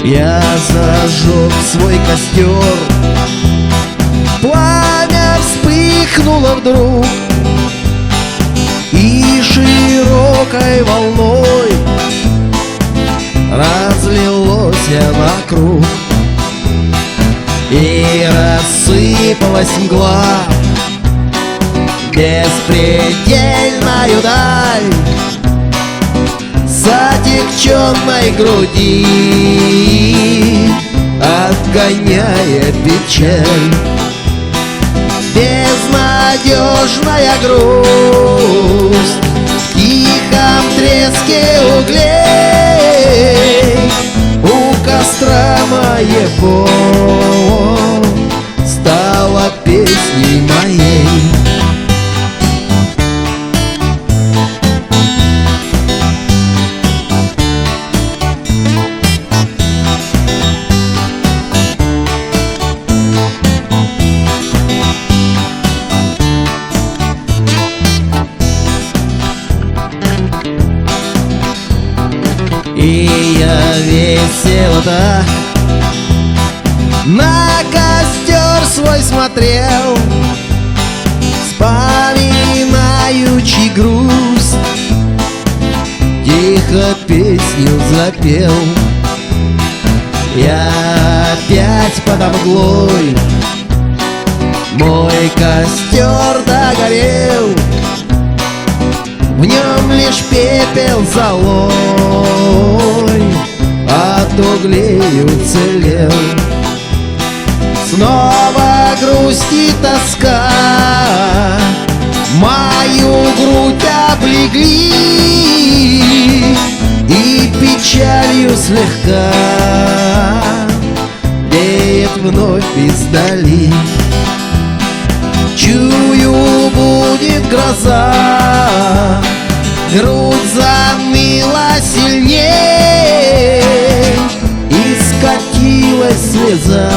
Я зажег свой костер, пламя вспыхнуло вдруг, и широкой волной разлилось вокруг, и рассыпалась мгла беспредельною даль с отягченной груди, отгоняя печаль. Безнадежная грусть в тихом треске углей, у костра моего стала песней моей. И я весело так на костер свой смотрел, вспоминаючи грусть, тихо песню запел. Я опять подо мглой, мой костер догорел, в нем лишь пепел золой от углей уцелел. Снова грусть и тоска мою грудь облегли, и печалью слегка веет вновь издали. Чую, будет гроза, грудь заныла сильней, и скатилась слеза